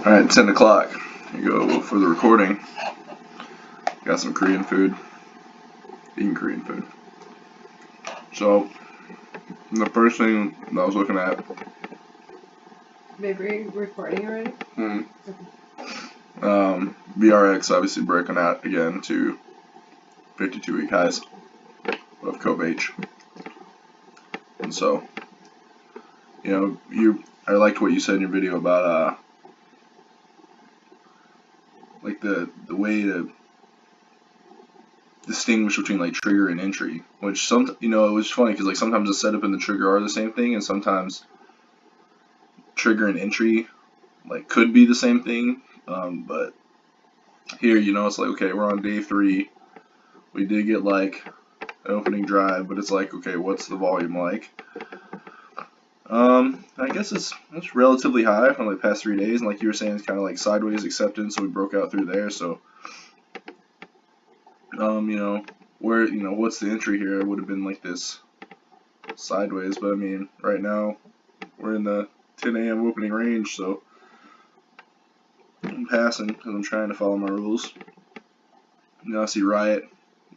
Alright, 10 o'clock. Here you go for the recording. Got some Korean food. Eating Korean food. So, the first thing that I was looking at. Maybe recording already? VRX obviously breaking out again to 52-week highs of COVH. And so, I liked what you said in your video about like the way to distinguish between like trigger and entry, which it was funny because like sometimes the setup and the trigger are the same thing, and sometimes trigger and entry like could be the same thing, but here it's like, okay, we're on day 3, we did get like an opening drive, but it's like, okay, what's the volume like? I guess it's relatively high from the past 3 days, and like you were saying, it's kind of like sideways acceptance, so we broke out through there. So what's the entry here? It would have been like this sideways, but I mean, right now we're in the 10 a.m. opening range, so I'm passing because I'm trying to follow my rules. I see Riot,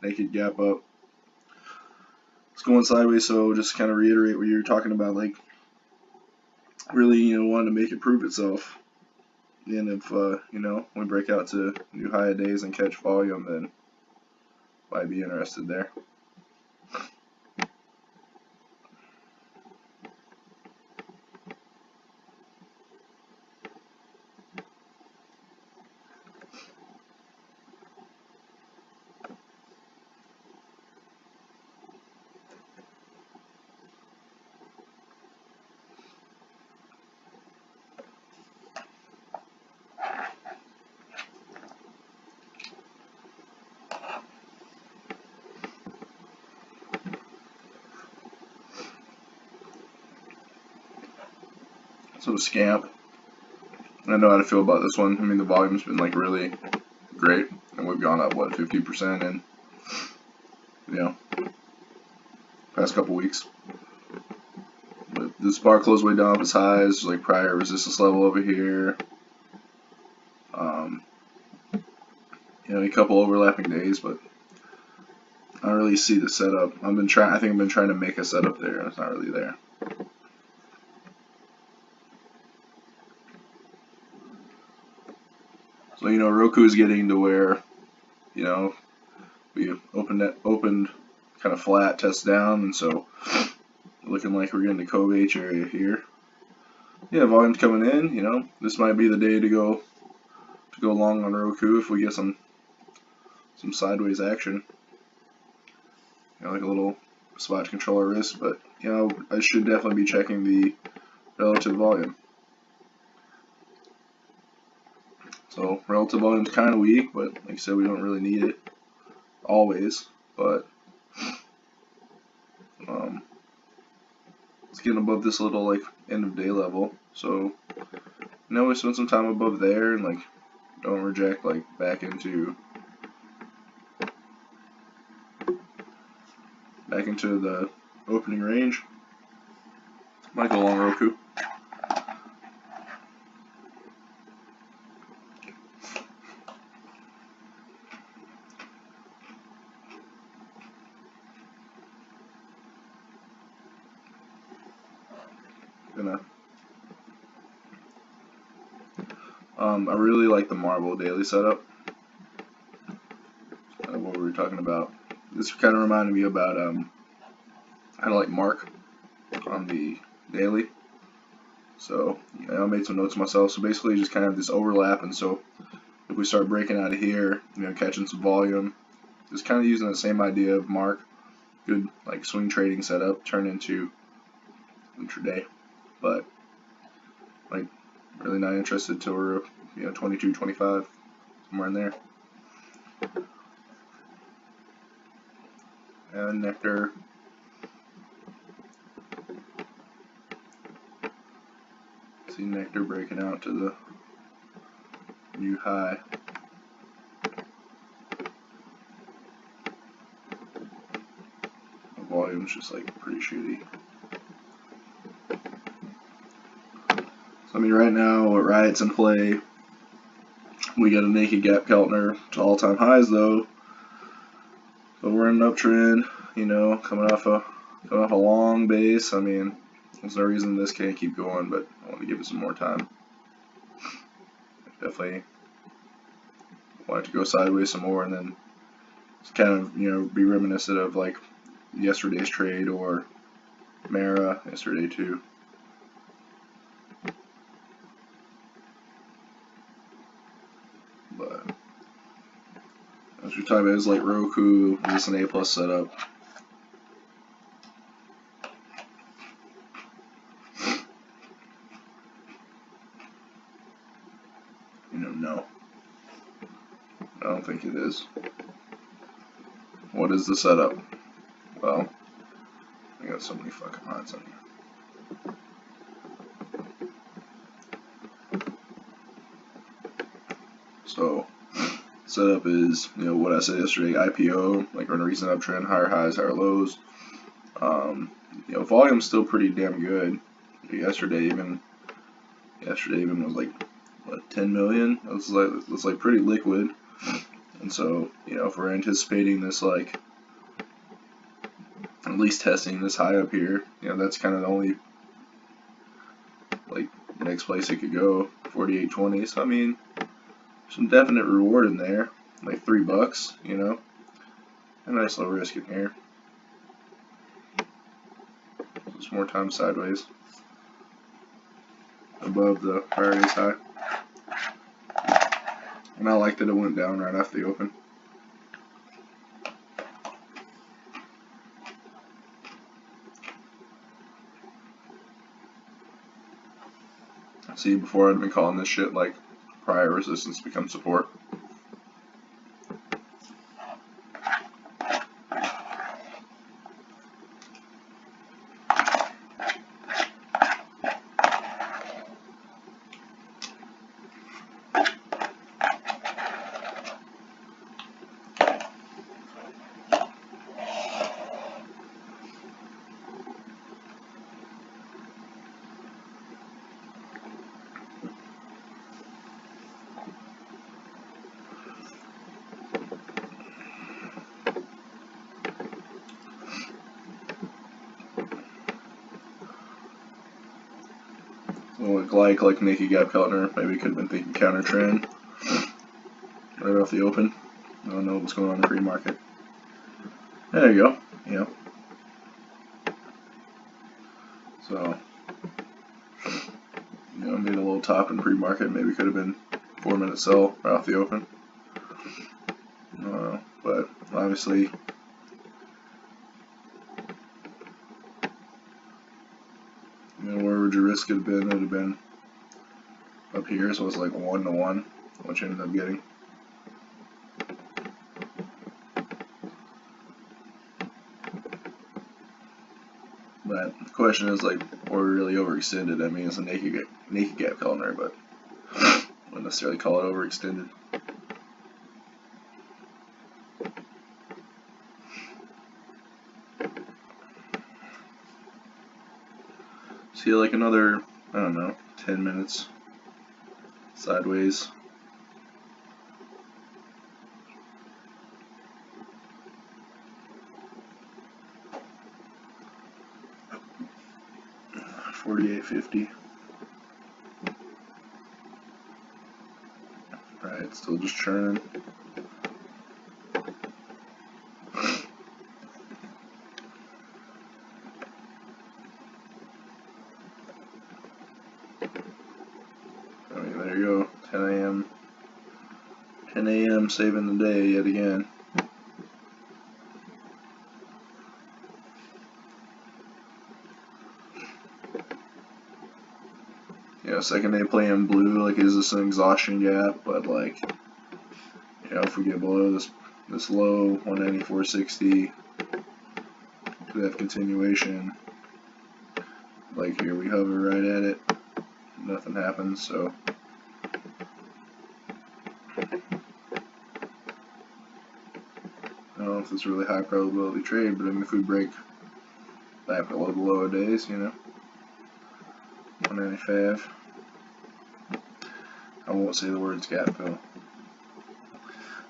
naked gap up. It's going sideways, so just kind of reiterate what you were talking about, like really, wanting to make it prove itself. And if, we break out to new high days and catch volume, then might be interested there. So Scamp, I know how to feel about this one. I mean, the volume's been like really great, and we've gone up 50% in past couple weeks. But this bar closed way down off its highs, like prior resistance level over here. A couple overlapping days, but I don't really see the setup. I think I've been trying to make a setup there, and it's not really there. So Roku is getting to where we opened kind of flat, test down, and so looking like we're getting the COVH area here. Yeah, volume's coming in. This might be the day to go long on Roku if we get some sideways action. Like a little spot controller risk, but I should definitely be checking the relative volume. So relative volume's kind of weak, but like I said, we don't really need it always. But it's getting above this little like end of day level, so we spend some time above there and like don't reject like back into the opening range. Might go long Roku. I really like the Marble daily setup. What we were talking about. This kind of reminded me about kind of like Mark on the daily. So I made some notes myself. So basically, just kind of this overlap, and so if we start breaking out of here, catching some volume, just kind of using the same idea of Mark. Good like swing trading setup, turn into intraday, but like really not interested till we're 22, 25, somewhere in there. And Nectar. See Nectar breaking out to the new high. The volume's just like pretty shitty. So I mean, right now, what Riot's in play, We got a naked gap Keltner to all-time highs though. But we're in an uptrend, you know, coming off a long base. I mean, there's no reason this can't keep going, but I want to give it some more time. Definitely want it to go sideways some more, and then it's kind of, you know, be reminiscent of like yesterday's trade or Mara yesterday too. But as we talk about, is like Roku, is this an A+ setup? You know, no. I don't think it is. What is the setup? Well, I got so many fucking lines on here. So, setup is, you know, what I said yesterday, IPO, like we're in a recent uptrend, higher highs, higher lows. You know, volume's still pretty damn good. Yesterday even was like, what, 10 million? It's like pretty liquid. And so, you know, if we're anticipating this, like, at least testing this high up here, you know, that's kind of the only, like, next place it could go, 48.20. So, I mean, some definite reward in there, like $3, you know, a nice low risk in here. Just more time sideways above the prior day's high. And I like that it went down right after the open. See, before I'd been calling this shit like prior resistance becomes support. Look like naked gap Keltner. Maybe could have been thinking counter trend right off the open. I don't know what's going on in the pre-market. There you go. Yeah. So, you know, made a little top in pre-market. Maybe could have been 4-minute sell right off the open. But obviously, you know, where would your risk have been? It would have been up here, so it's like 1-to-1, what you ended up getting. But the question is, like, were we really overextended? I mean, it's a naked gap Keltner, but I wouldn't necessarily call it overextended. See, like another, I don't know, 10 minutes sideways. $48.50. Alright, still just churning. I mean, there you go. 10 a.m. 10 a.m. saving the day yet again. Yeah, second day playing blue, like, is this an exhaustion gap? But, like, you know, if we get below this low, 194.60, could have continuation. Like, here we hover right at it, nothing happens, so. I don't know if it's really high probability trade, but I mean, if we break back below the lower days, you know, 195. I won't say the words gap fill.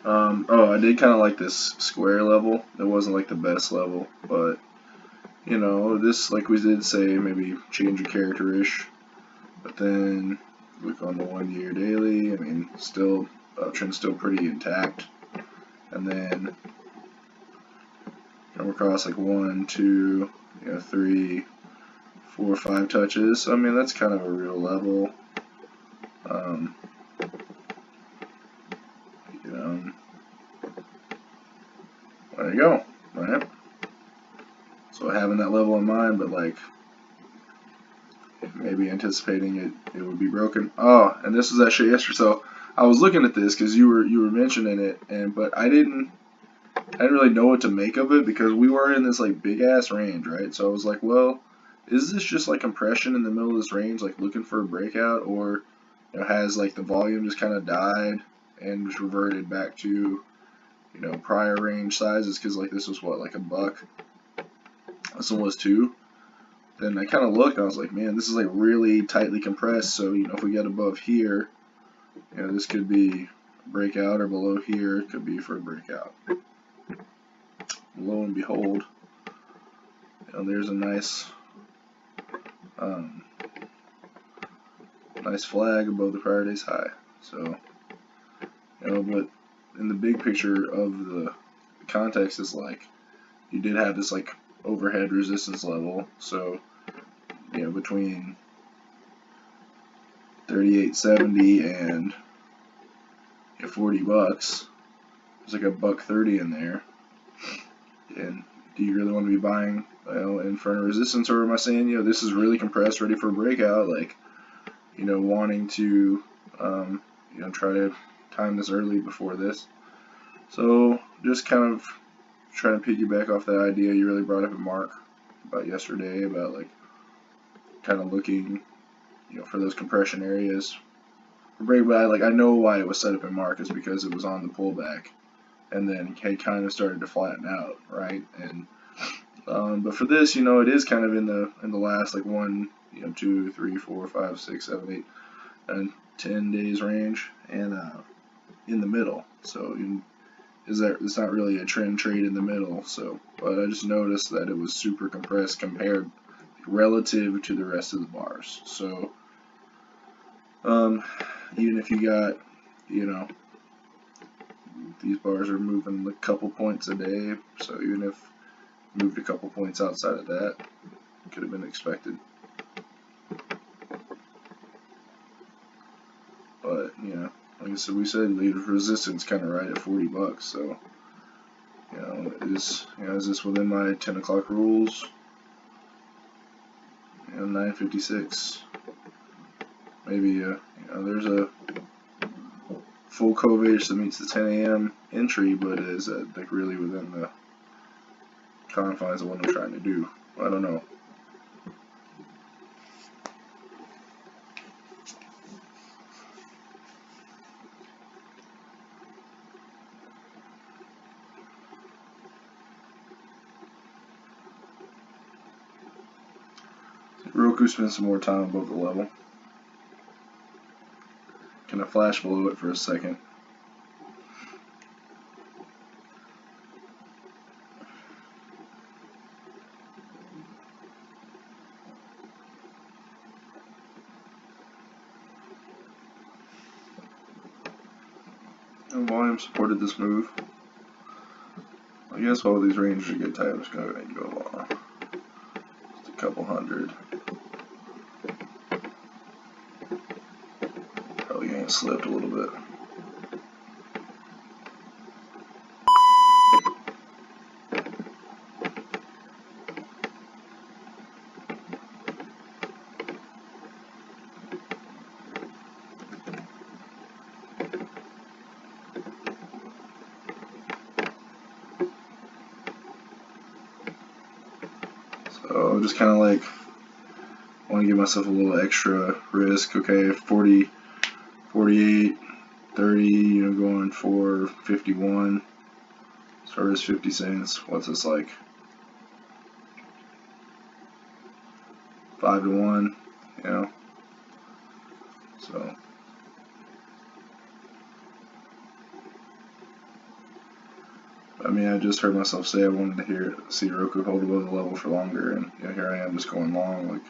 Oh, I did kind of like this square level. It wasn't like the best level, but you know, this, like we did say, maybe change your character-ish. But then look on the 1 year daily. I mean, still uptrend's still pretty intact. And then come across like 1, 2, 3, 4, 5 touches. So, I mean, that's kind of a real level. Um, you know, there you go, right? So having that level in mind, but like maybe anticipating it would be broken. Oh, and this was actually yesterday. So I was looking at this because you were mentioning it, but I didn't really know what to make of it because we were in this like big ass range, right? So I was like, well, is this just like compression in the middle of this range, like looking for a breakout, or has like the volume just kind of died and just reverted back to prior range sizes? Because like this was what, like a buck, this one was 2. Then I kind of looked and I was like, man, this is like really tightly compressed. So if we get above here, this could be a breakout, or below here it could be for a breakout. Lo and behold, there's a nice nice flag above the prior day's high. So but in the big picture of the context is like you did have this like overhead resistance level. So between 38.70 and $40, there's like a $1.30 in there. And do you really want to be buying in front of resistance, or am I saying this is really compressed, ready for a breakout, like wanting to try to time this early before this? So just kind of trying to piggyback off that idea you really brought up at Mark about yesterday, about like kind of looking for those compression areas for breakback. Like I know why it was set up in Mark is because it was on the pullback and then had kind of started to flatten out, right? And but for this, it is kind of in the last like 1, 2, 3, 4, 5, 6, 7, 8, and 10 days range, and in the middle. So it's not really a trend trade in the middle. So, but I just noticed that it was super compressed compared relative to the rest of the bars. So even if you got these bars are moving a couple points a day, so even if moved a couple points outside of that, it could have been expected. But like I said, we said the resistance kind of right at $40, so is this within my 10 o'clock rules? 9:56. Maybe there's a full covage that meets the 10 a.m. entry, but is like really within the confines of what I'm trying to do. I don't know. Roku spend some more time above the level. Can I flash below it for a second? And volume supported this move. I guess all these ranges get tight. I'm just going to go just a couple hundred. Probably getting slipped a little bit. So just kind of like want to give myself a little extra risk. Okay, 40, 48, 30, going for 51. As far as 50 cents, what's this like? 5 to 1, So I mean, I just heard myself say I wanted to see Roku hold above the level for longer, and here I am just going long, like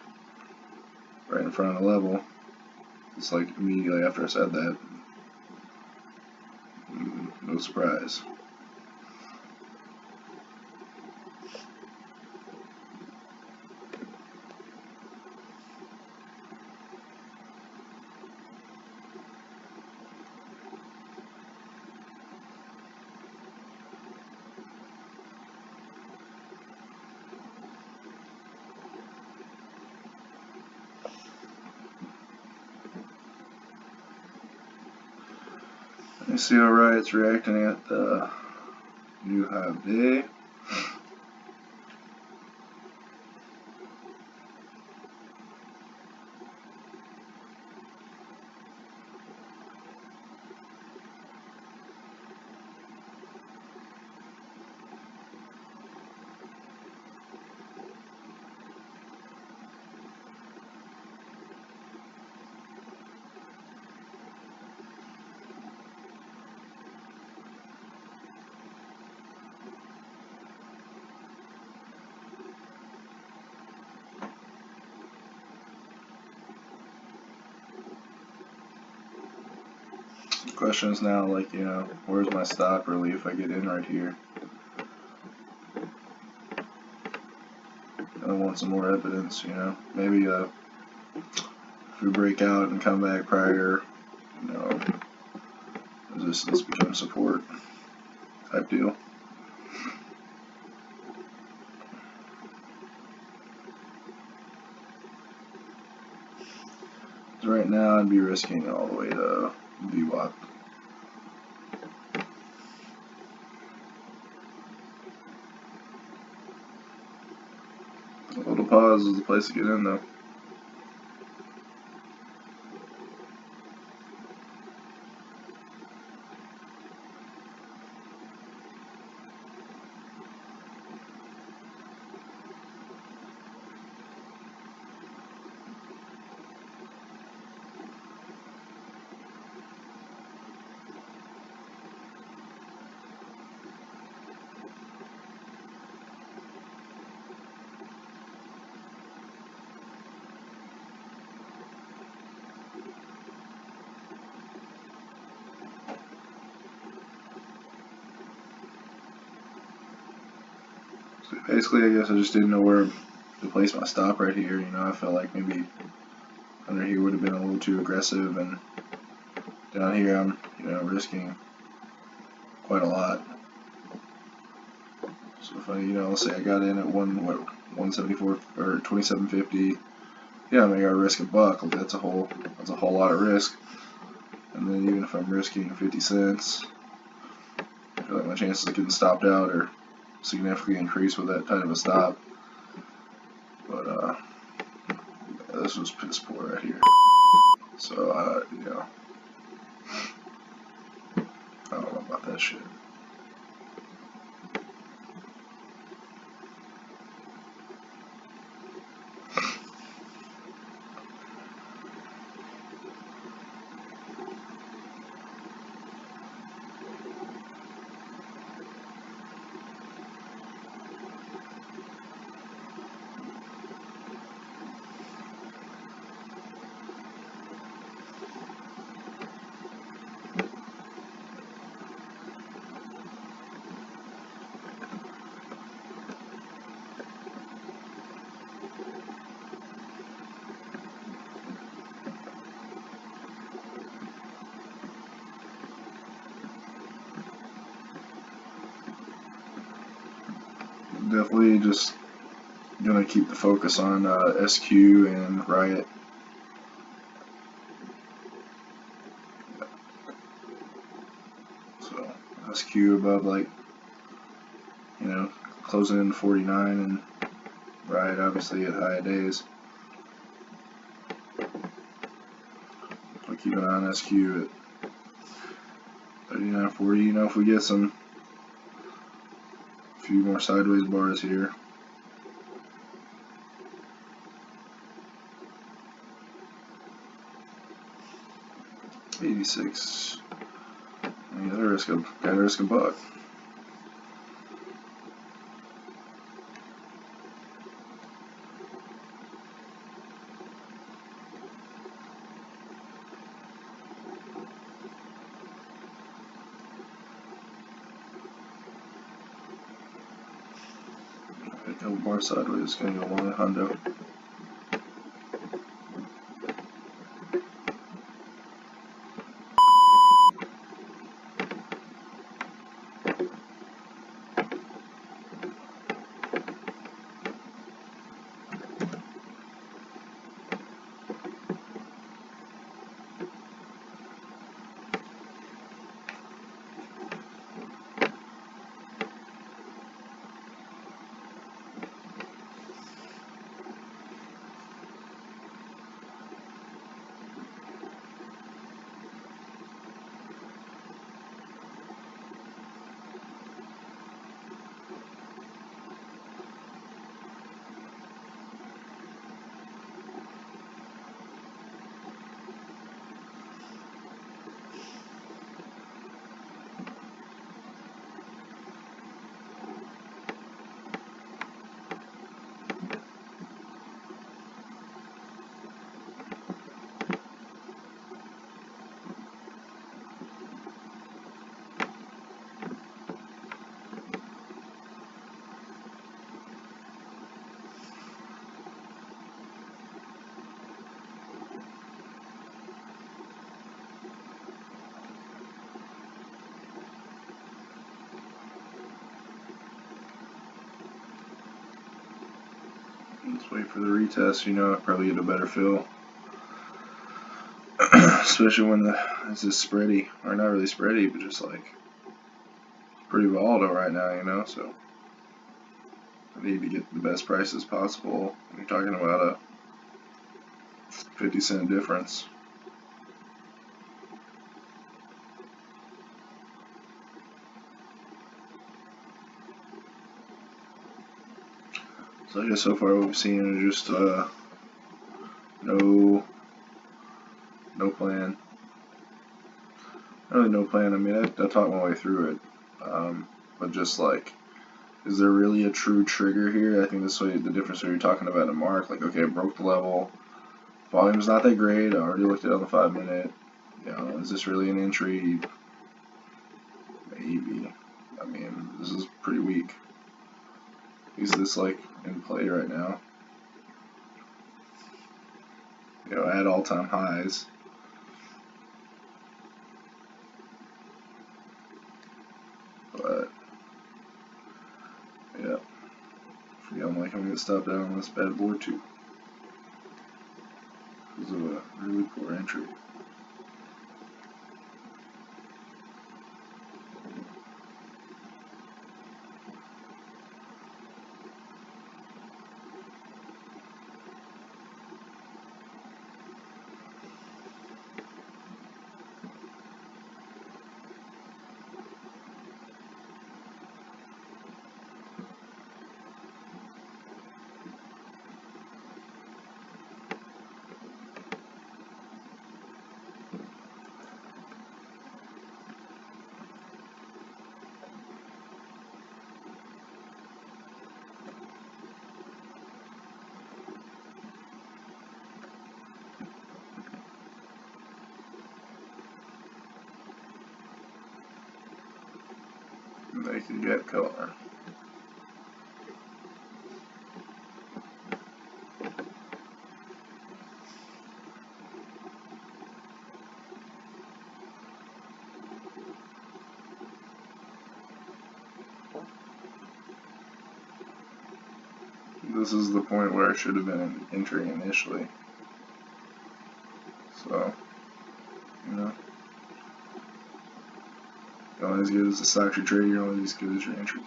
right in front of the level. It's like immediately after I said that. No surprise. Let me see how Riot's reacting at the new high day. The question is now, like, where's my stop really if I get in right here? I want some more evidence, maybe if we break out and come back prior, resistance becomes support type deal. So right now I'd be risking all the way to VWAP. A little pause is the place to get in though. So basically, I guess I just didn't know where to place my stop right here. I felt like maybe under here would have been a little too aggressive, and down here I'm, risking quite a lot. So if I, let's say I got in at 174 or 2750, yeah, I mean, I gotta risk $1. Like that's a whole lot of risk. And then even if I'm risking 50 cents, I feel like my chances of getting stopped out are significantly increased with that type of a stop. But this was piss poor right here. So I don't know about that shit. Definitely just gonna keep the focus on SQ and Riot. So SQ above, like, closing in 49, and Riot obviously at high days. I'll keep an eye on SQ at 39.40. If we get a few more sideways bars here. $86. You gotta risk $1. No bar sideways, gonna go long hundo. Let's wait for the retest, you know, I'll probably get a better feel. Especially when this is spready, or not really spready, but just like pretty volatile right now, you know, so I need to get the best prices possible. You're talking about a 50-cent difference. So I guess so far what we've seen is just no plan. Not really no plan. I mean, I talked my way through it, but just like, is there really a true trigger here? I think this way the difference that you're talking about in Mark, like, okay, I broke the level, volume's not that great. I already looked at it on the 5-minute. You know, is this really an entry? Maybe. I mean, this is pretty weak. Is this like in play right now? You know, at all-time highs. But yeah, feeling like I'm gonna stop down on this bad boy too because of a really poor entry. Make the jet color. This is the point where it should have been entering initially. So, you know, you're only as good as the stocks you trade, you're only as good as your entries.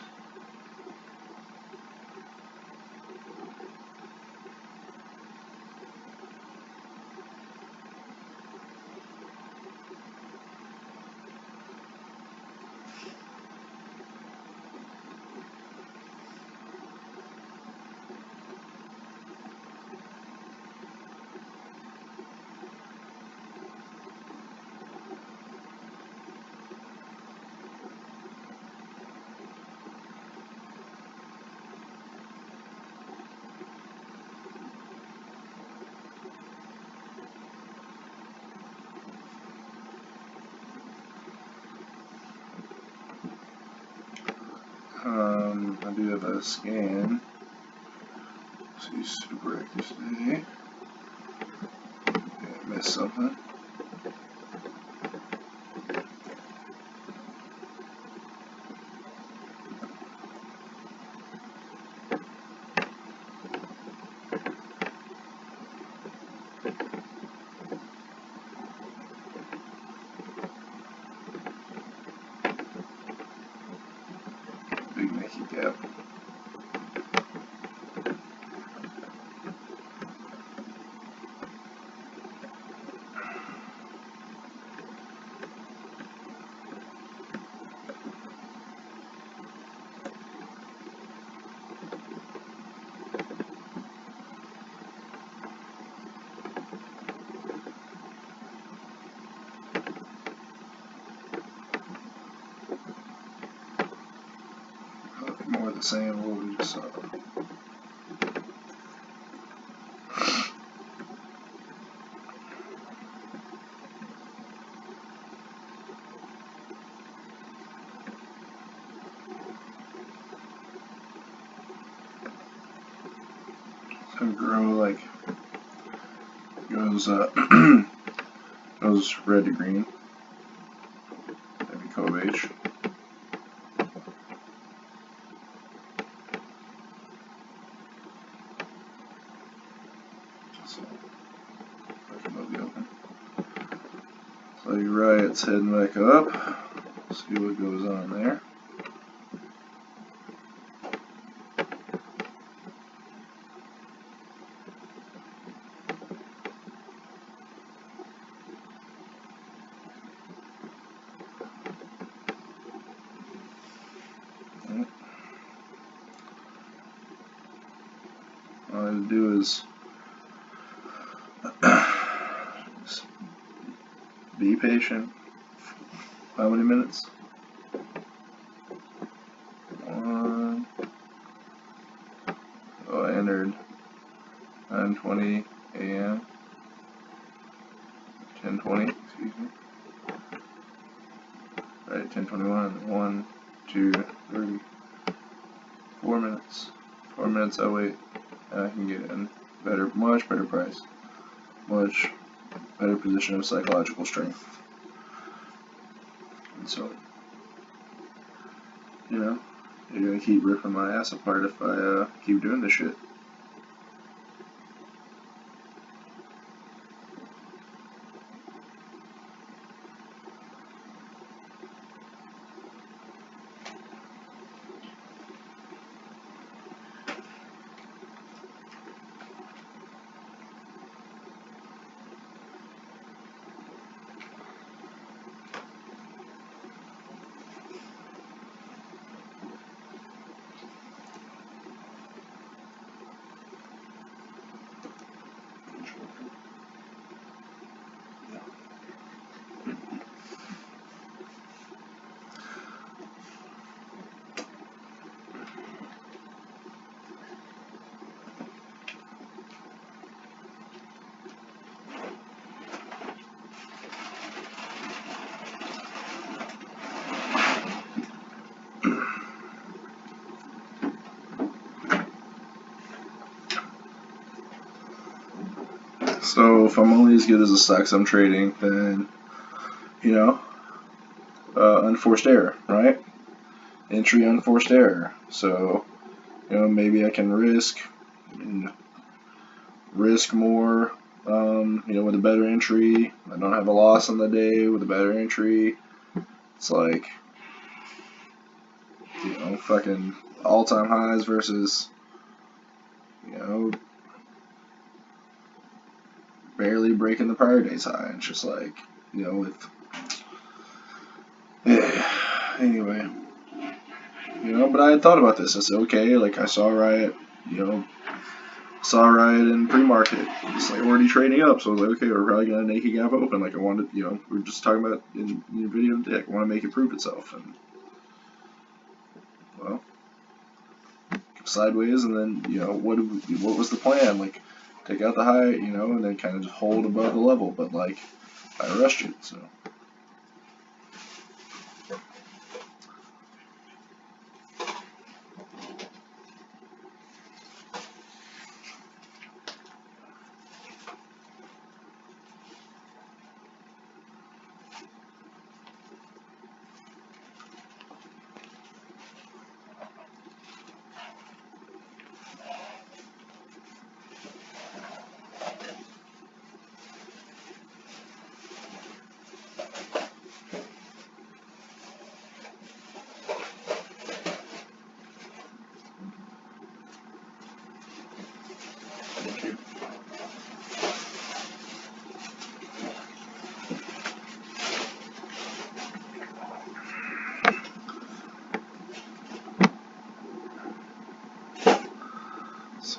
I do have a scan. see, super active today. I missed something. Big Nike gap. More of the same of what we just saw. So grow like goes goes red to green. Maybe Cove H. So So you're right, it's heading back up. See what goes on there. All I have to do is be patient. How many minutes? 1. Oh, I entered 9:20 a.m. 10:20, excuse me. Right, 10:21. 1, 2, 3, 4 minutes. 4 minutes I wait, and I can get in better, much better price, much better position of psychological strength. And so, you know, you're gonna keep ripping my ass apart if I keep doing this shit. So if I'm only as good as the stocks I'm trading, then, you know, unforced error, right? Entry unforced error. So, you know, maybe I can risk more, you know, with a better entry. I don't have a loss on the day with a better entry. It's like, you know, fucking all-time highs versus, you know, barely breaking the prior day's high. It's just like, you know, with, yeah, anyway, you know, but I had thought about this. I said, okay, like I saw Riot, you know, in pre-market. It's like already trading up, so I was like, okay, we're probably gonna naked gap open. Like I wanted, you know, we were just talking about in your video deck. I want to make it prove itself, and well, sideways, and then, you know, what was the plan? Like take out the high, you know, and then kind of just hold above the level, but like I rushed it, so.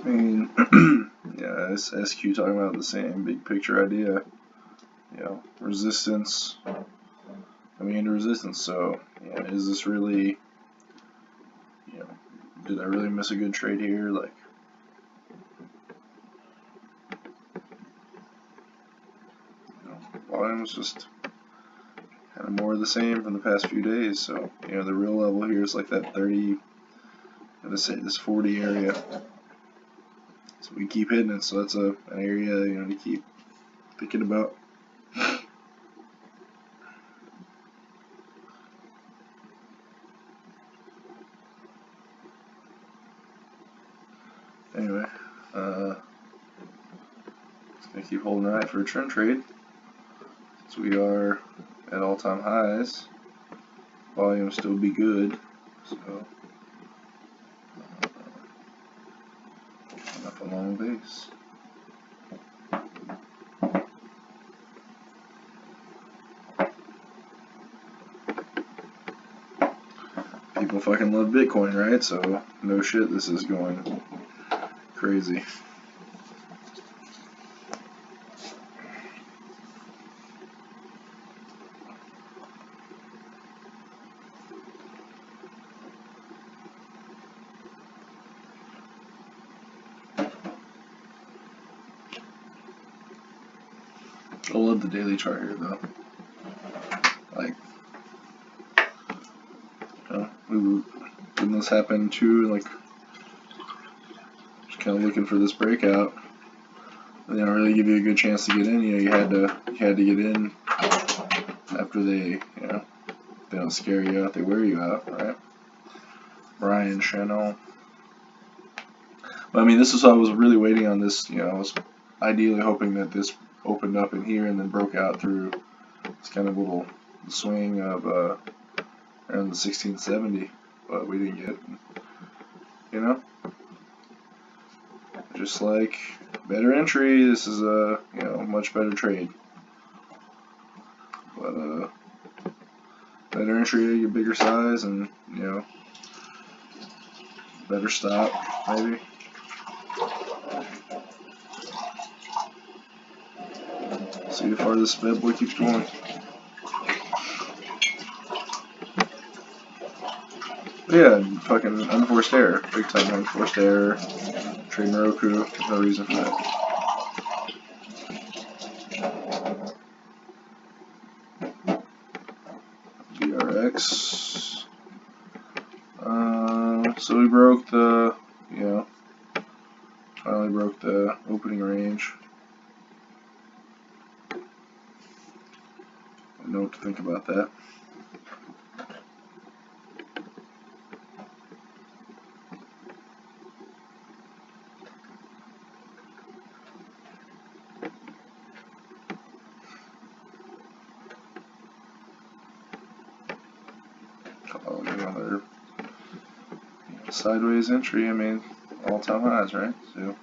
I mean, yeah, SQ talking about the same big picture idea. You know, resistance coming into resistance. So, yeah, is this really, you know, did I really miss a good trade here? Like, you know, volume's just kind of more of the same from the past few days. So, you know, the real level here is like that 30, let's say this 40 area. So we keep hitting it. So that's an area, you know, to keep thinking about. Anyway, just gonna keep holding right for a trend trade. So we are at all-time highs. Volume still be good. So enough a long base. People fucking love Bitcoin, right? So no shit, this is going crazy. I love the daily chart here though. Like, you know, when this happened too, like, just kind of looking for this breakout. They don't really give you a good chance to get in. You know, you had to get in after they, you know, they don't scare you out, they wear you out, right? Brian Chanel. But I mean, this is why I was really waiting on this. You know, I was ideally hoping that this opened up in here and then broke out through this kind of little swing of around the 1670, but we didn't get, you know, just like better entry. This is a, you know, much better trade, but better entry, a bigger size, and, you know, better stop maybe. See how far this bad boy keeps going. Yeah, fucking unforced error. Big time unforced error. Trade Moroku. No reason for that. BRX. So we broke the, you know, finally broke the opening range. I don't know what to think about that. Oh, another sideways entry. I mean, all-time highs, right? So,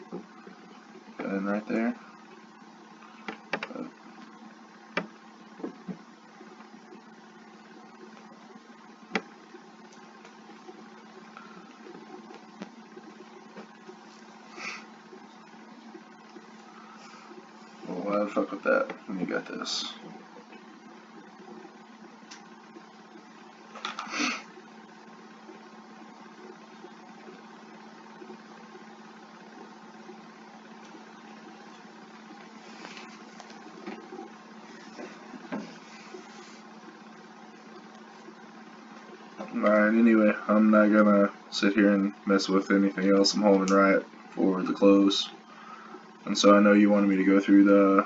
got in right there. Well, why the fuck with that when you got this? Alright, anyway, I'm not gonna sit here and mess with anything else. I'm holding right for the close. And so I know you wanted me to go through the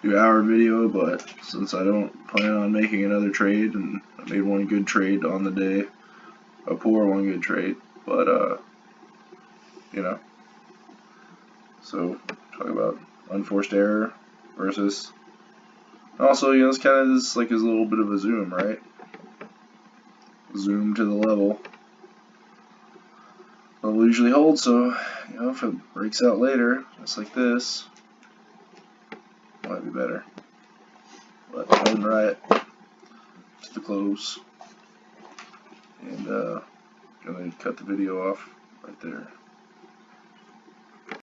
2-hour video, but since I don't plan on making another trade, and I made one good trade on the day, a poor one good trade, but you know, so talk about unforced error versus, also, you know, it's kind of this, like, is a little bit of a zoom, right? Zoom to the level. Level usually holds, so, you know, if it breaks out later, just like this, might be better. But holding right to the close, and gonna cut the video off right there.